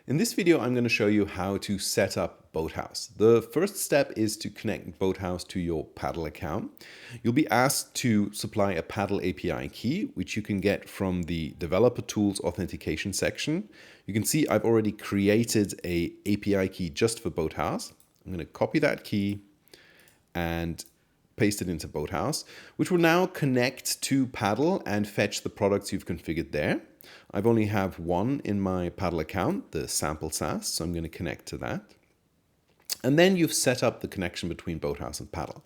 In this video, I'm going to show you how to set up Boathouse. The first step is to connect Boathouse to your Paddle account. You'll be asked to supply a Paddle API key, which you can get from the Developer Tools Authentication section. You can see I've already created a API key just for Boathouse. I'm going to copy that key and paste it into Boathouse, which will now connect to Paddle and fetch the products you've configured there. I've only have one in my Paddle account, the sample SaaS, so I'm going to connect to that. And then you've set up the connection between Boathouse and Paddle.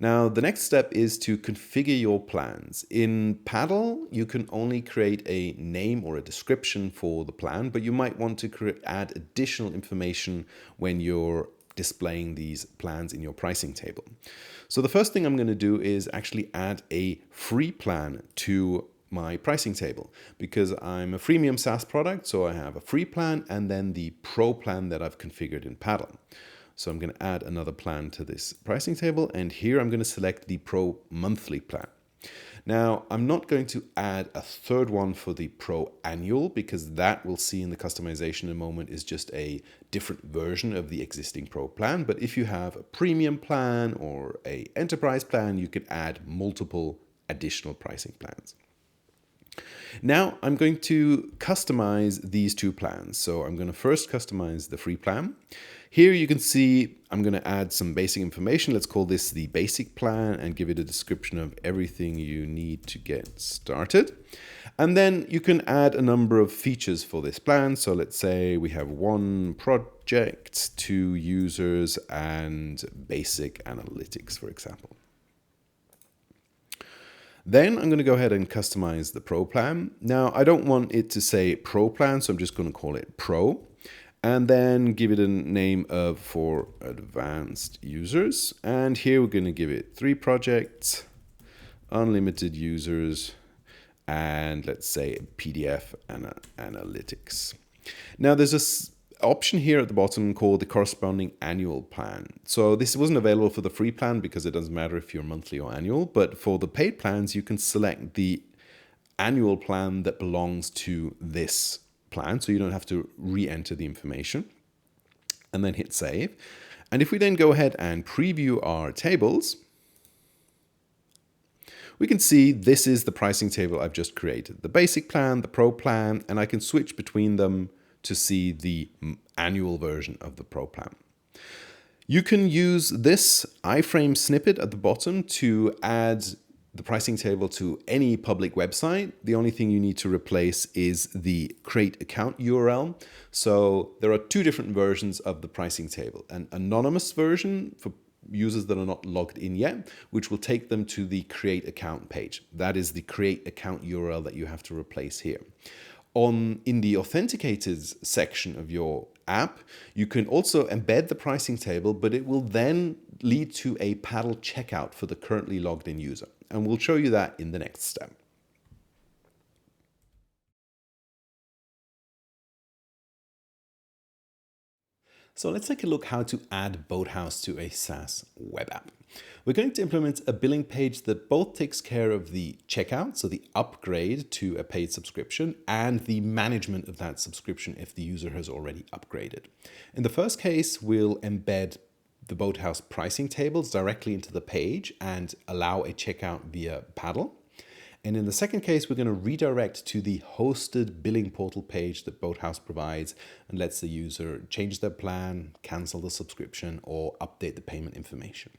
Now, the next step is to configure your plans. In Paddle, you can only create a name or a description for the plan, but you might want to add additional information when you're displaying these plans in your pricing table. So the first thing I'm going to do is actually add a free plan to my pricing table, because I'm a freemium SaaS product, so I have a free plan and then the pro plan that I've configured in Paddle. So I'm going to add another plan to this pricing table, and here I'm going to select the pro monthly plan. Now, I'm not going to add a third one for the pro annual, because that we'll see in the customization in a moment is just a different version of the existing pro plan. But if you have a premium plan or a enterprise plan, you can add multiple additional pricing plans. Now I'm going to customize these two plans. So I'm going to first customize the free plan. Here you can see I'm going to add some basic information. Let's call this the basic plan and give it a description of everything you need to get started. And then you can add a number of features for this plan. So let's say we have 1 project, 2 users, and basic analytics, for example. Then I'm going to go ahead and customize the Pro plan. Now, I don't want it to say Pro plan, so I'm just going to call it Pro. And then give it a name of for advanced users. And here we're going to give it 3 projects, unlimited users, and let's say PDF and analytics. Now, there's this option here at the bottom called the corresponding annual plan. So this wasn't available for the free plan because it doesn't matter if you're monthly or annual, but for the paid plans, you can select the annual plan that belongs to this plan, so you don't have to re-enter the information, and then hit save. And if we then go ahead and preview our tables, we can see this is the pricing table I've just created, the basic plan, the pro plan, and I can switch between them to see the annual version of the Pro plan. You can use this iframe snippet at the bottom to add the pricing table to any public website. The only thing you need to replace is the create account URL. So there are 2 different versions of the pricing table. An anonymous version for users that are not logged in yet, which will take them to the create account page. That is the create account URL that you have to replace here. In the authenticated section of your app, you can also embed the pricing table, but it will then lead to a Paddle checkout for the currently logged in user. And we'll show you that in the next step. So let's take a look how to add Boathouse to a SaaS web app. We're going to implement a billing page that both takes care of the checkout, so the upgrade to a paid subscription, and the management of that subscription if the user has already upgraded. In the first case, we'll embed the Boathouse pricing tables directly into the page and allow a checkout via Paddle. And in the second case, we're going to redirect to the hosted billing portal page that Boathouse provides and lets the user change their plan, cancel the subscription, or update the payment information.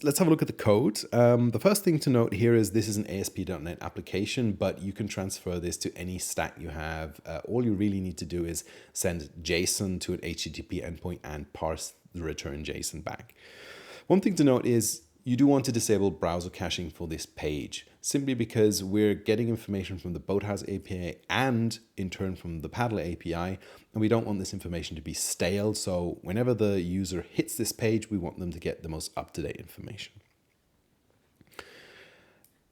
Let's have a look at the code. The first thing to note here is this is an ASP.NET application, but you can transfer this to any stack you have. All you really need to do is send JSON to an HTTP endpoint and parse the return JSON back. One thing to note is you do want to disable browser caching for this page, simply because we're getting information from the Boathouse API and in turn from the Paddle API, and we don't want this information to be stale. So whenever the user hits this page, we want them to get the most up-to-date information.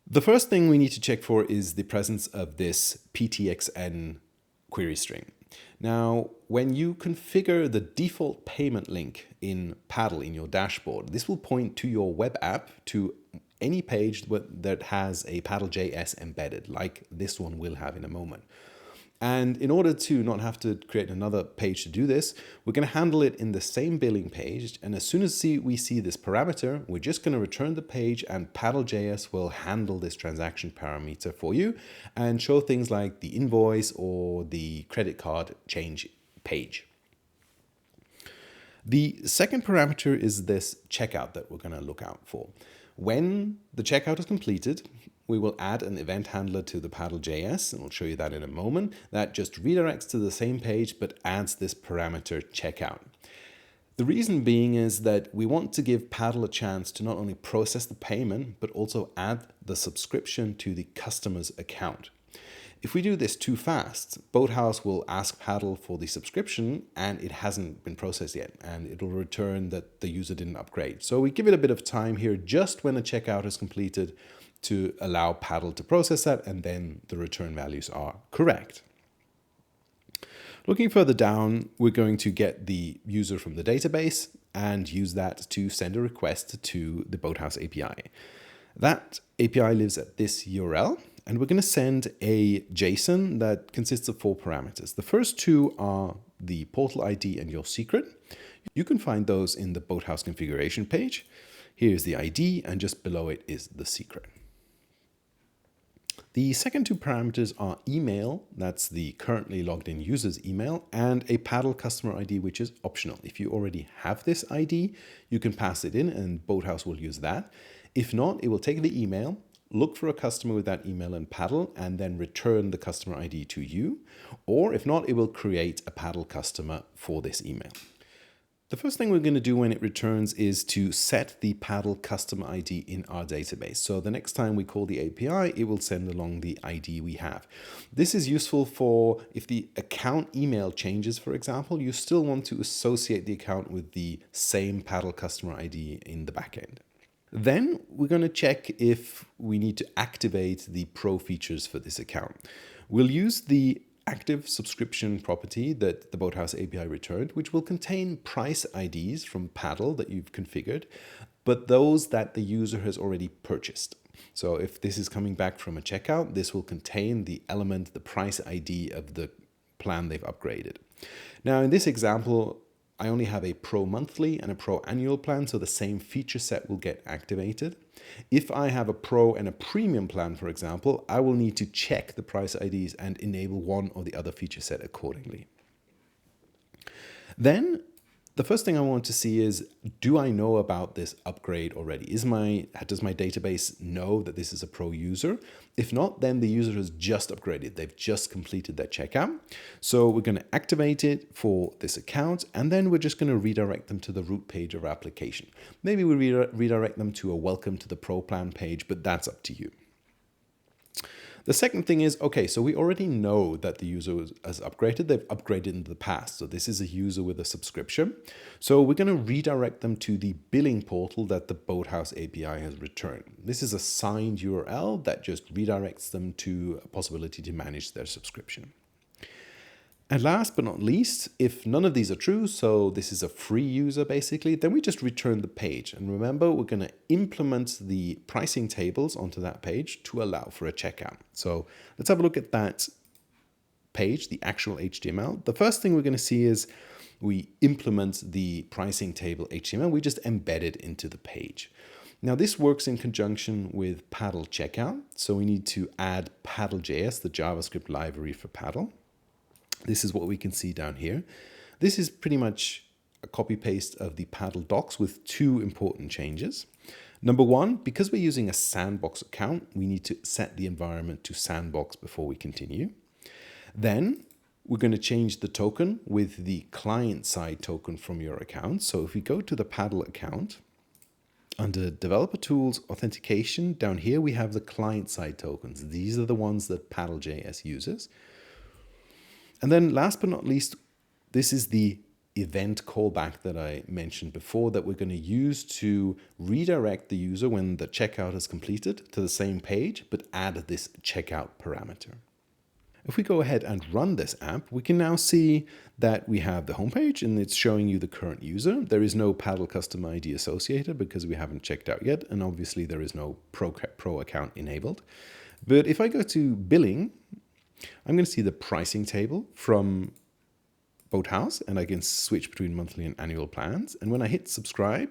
The first thing we need to check for is the presence of this PTXN query string. Now, when you configure the default payment link in Paddle in your dashboard, this will point to your web app to any page that has a PaddleJS embedded, like this one will have in a moment. And in order to not have to create another page to do this, we're going to handle it in the same billing page. And as soon as we see this parameter, we're just going to return the page, and PaddleJS will handle this transaction parameter for you and show things like the invoice or the credit card change page. The second parameter is this checkout that we're going to look out for. When the checkout is completed, we will add an event handler to the PaddleJS, and we'll show you that in a moment. That just redirects to the same page, but adds this parameter checkout. The reason being is that we want to give Paddle a chance to not only process the payment, but also add the subscription to the customer's account. If we do this too fast, Boathouse will ask Paddle for the subscription and it hasn't been processed yet, and it'll return that the user didn't upgrade. So we give it a bit of time here just when the checkout is completed to allow Paddle to process that, and then the return values are correct. Looking further down, we're going to get the user from the database and use that to send a request to the Boathouse API. That API lives at this URL, and we're going to send a JSON that consists of 4 parameters. The first 2 are the portal ID and your secret. You can find those in the Boathouse configuration page. Here's the ID, and just below it is the secret. The second 2 parameters are email, that's the currently logged in user's email, and a Paddle customer ID, which is optional. If you already have this ID, you can pass it in and Boathouse will use that. If not, it will take the email, look for a customer with that email in Paddle, and then return the customer ID to you. Or if not, it will create a Paddle customer for this email. The first thing we're going to do when it returns is to set the Paddle customer ID in our database. So the next time we call the API, it will send along the ID we have. This is useful for if the account email changes, for example, you still want to associate the account with the same Paddle customer ID in the backend. Then we're going to check if we need to activate the pro features for this account. We'll use the active subscription property that the Boathouse API returned, which will contain price IDs from Paddle that you've configured, but those that the user has already purchased. So if this is coming back from a checkout, this will contain the element, the price ID of the plan they've upgraded. Now in this example, I only have a pro monthly and a pro annual plan, so the same feature set will get activated. If I have a pro and a premium plan, for example, I will need to check the price IDs and enable one or the other feature set accordingly. Then the first thing I want to see is, do I know about this upgrade already? Does my database know that this is a pro user? If not, then the user has just upgraded. They've just completed their checkout. So we're going to activate it for this account, and then we're just going to redirect them to the root page of our application. Maybe we redirect them to a welcome to the pro plan page, but that's up to you. The second thing is, okay, so we already know that the user has upgraded. They've upgraded in the past. So this is a user with a subscription. So we're going to redirect them to the billing portal that the Boathouse API has returned. This is a signed URL that just redirects them to a possibility to manage their subscription. And last but not least, if none of these are true, so this is a free user basically, then we just return the page. And remember, we're going to implement the pricing tables onto that page to allow for a checkout. So let's have a look at that page, the actual HTML. The first thing we're going to see is we implement the pricing table HTML. We just embed it into the page. Now this works in conjunction with Paddle checkout. So we need to add PaddleJS, the JavaScript library for Paddle. This is what we can see down here. This is pretty much a copy paste of the Paddle docs with 2 important changes. Number 1, because we're using a sandbox account, we need to set the environment to sandbox before we continue. Then we're going to change the token with the client-side token from your account. So if we go to the Paddle account, under Developer Tools Authentication, down here we have the client-side tokens. These are the ones that PaddleJS uses. And then last but not least, this is the event callback that I mentioned before that we're going to use to redirect the user when the checkout is completed to the same page, but add this checkout parameter. If we go ahead and run this app, we can now see that we have the homepage and it's showing you the current user. There is no Paddle customer ID associated because we haven't checked out yet. And obviously there is no pro account enabled. But if I go to billing, I'm going to see the pricing table from Boathouse, and I can switch between monthly and annual plans. And when I hit subscribe,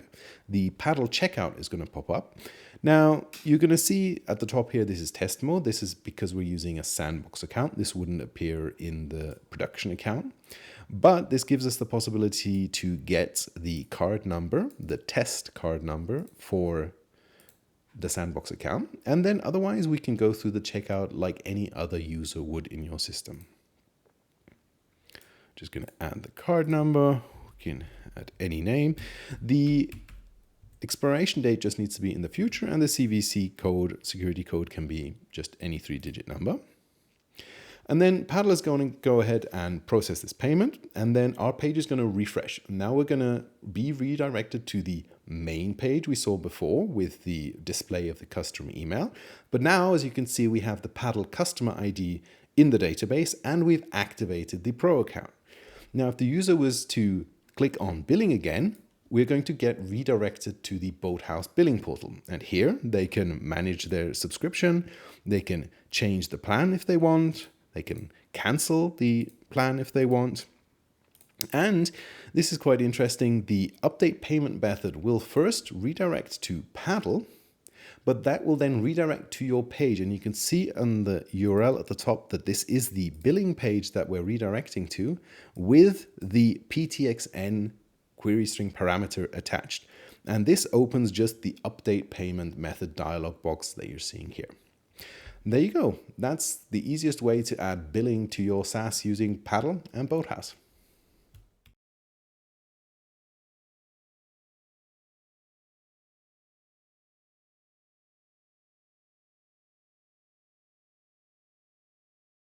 the Paddle checkout is going to pop up. Now, you're going to see at the top here, this is test mode. This is because we're using a sandbox account. This wouldn't appear in the production account. But this gives us the possibility to get the card number, the test card number for the sandbox account. And then otherwise, we can go through the checkout like any other user would in your system. Just going to add the card number. We can add any name. The expiration date just needs to be in the future, and the CVC code, security code, can be just any 3-digit number. And then Paddle is going to go ahead and process this payment, and then our page is going to refresh. Now we're going to be redirected to the main page we saw before with the display of the customer email. But now, as you can see, we have the Paddle customer ID in the database, and we've activated the Pro account. Now, if the user was to click on billing again, we're going to get redirected to the Boathouse billing portal. And here they can manage their subscription. They can change the plan if they want. They can cancel the plan if they want. And this is quite interesting. The update payment method will first redirect to Paddle, but that will then redirect to your page. And you can see on the URL at the top that this is the billing page that we're redirecting to with the PTXN query string parameter attached. And this opens just the update payment method dialog box that you're seeing here. There you go. That's the easiest way to add billing to your SaaS using Paddle and Boathouse.